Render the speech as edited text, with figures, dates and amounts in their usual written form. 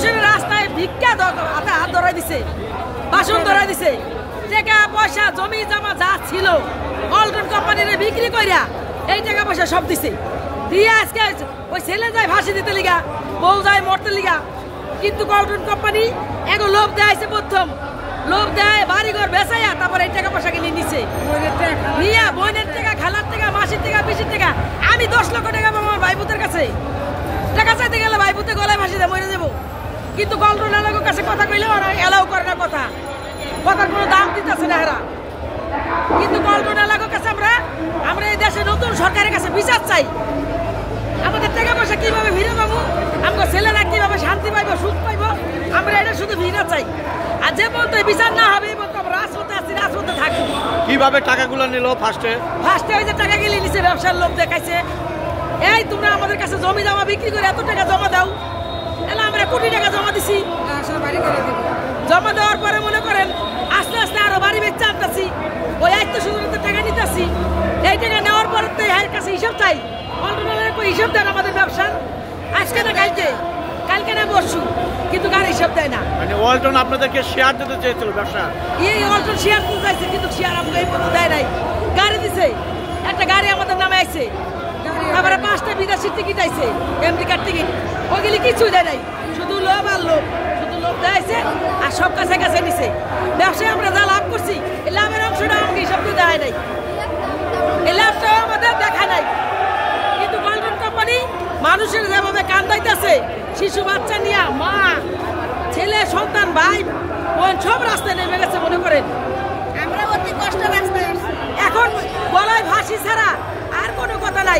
মানুষের রাস্তায় ভিক্ষা হাত ধরাই দিছে, বাসন ধরাই দিছে, টাকা পয়সা জমি জমা যা ছিল ওয়ালটন কোম্পানির বিক্রি কইরা এই টাকা পয়সা সব দিছে, দিয়ে আজকে ওই ছেলে যায় ফাঁসি দিতে লিগা, বউ যায় মরতে লিগা। কিন্তু ওয়ালটন কোম্পানি এগো লোভ দেয়াইছে, প্রথম লোভ দেয় বাড়িঘর বেচাইয়া তারপর এই টাকা পয়সা কিনে নিছে, নিয়া বোনের টাকা, খালার টাকা, মাসির টাকা, পিসির টাকা। আমি 10 লক্ষ টাকা পাবো আমার ভাইপুতের কাছে, টাকা চাইতে গেলে ভাইপুতে গলায় ফাঁসি দেয়, মরে যাবো। কিন্তু ওয়ালটন এলাকার কাছে কথা কইলে ওরা এলাও করে না, কথার কোনো দাম দিতেছে না এরা। কিন্তু ওয়ালটন এলাকার কাছে আমরা এই দেশে নতুন সরকারের কাছে বিচার চাই। আমাদের টাকা পয়সা কিভাবে ফিরে পাবো, আমাদের ছেলেরা কিভাবে শান্তি পাইবো, সুখ পাইবো, আমরা এটা শুধু ফিরে চাই। আর যে বলতে বিচার না হবে বলতে আমরা রাজপথে আছি, রাজপথে থাকবো। কিভাবে টাকাগুলো নিল? ফার্স্টে ওই যে টাকা গেলে নিচে ব্যবসার লোক দেখাইছে, এই তোমরা আমাদের কাছে জমি জমা বিক্রি করে এত টাকা জমা দাও, এলা আমরা কোটি টাকা জমা দিছি। জমা দেওয়ার পরে মনে করেন আস্তে আস্তে আরো বাড়ি বেচতে আনতেছি, ওই আত্মীয় টাকা নিতেছি। এই টাকা নেওয়ার পরে তো এর কাছে হিসাব চাই, হিসাব দেন আমাদের ব্যবসার, আজকে না কালকে না পরশু, কিন্তু কার হিসাব দেয় না। মানে ওয়ালটন আপনাদেরকে শেয়ার দিতে চেয়েছিল ব্যবসা, এই ওয়ালটন শেয়ার দিতে চাইছে, কিন্তু শেয়ার আমাকে এই পর্যন্ত দেয় নাই। গাড়ি দিছে, একটা গাড়ি আমাদের নামে আইছে, তারপরে 5টা বিদেশি টিকিট আইছে, আমেরিকার টিকিট, ওগুলি কিছুই দেয় নাই, শুধু লোভ আর লোভ, শুধু লোভ দেয়ছে আর সব কাছে কাছে নিছে। ব্যবসায় আমরা যা লাভ করছি, এই লাভের অংশটা আমাকে হিসাব দিয়ে দেয় নাই, এই লাভটাও আমাদের দেখা নাই। কিন্তু ওয়ালটন কোম্পানি মানুষের যেভাবে কান্দাইতেছে, শিশু বাচ্চা নিয়ে মা, ছেলে, সন্তান, ভাই বোন সব রাস্তায় নেমে গেছে। মনে করেন আমরা অতি কষ্ট রাস্তায়, এখন গলায় ফাঁসি ছাড়া আর কোনো কথা নাই।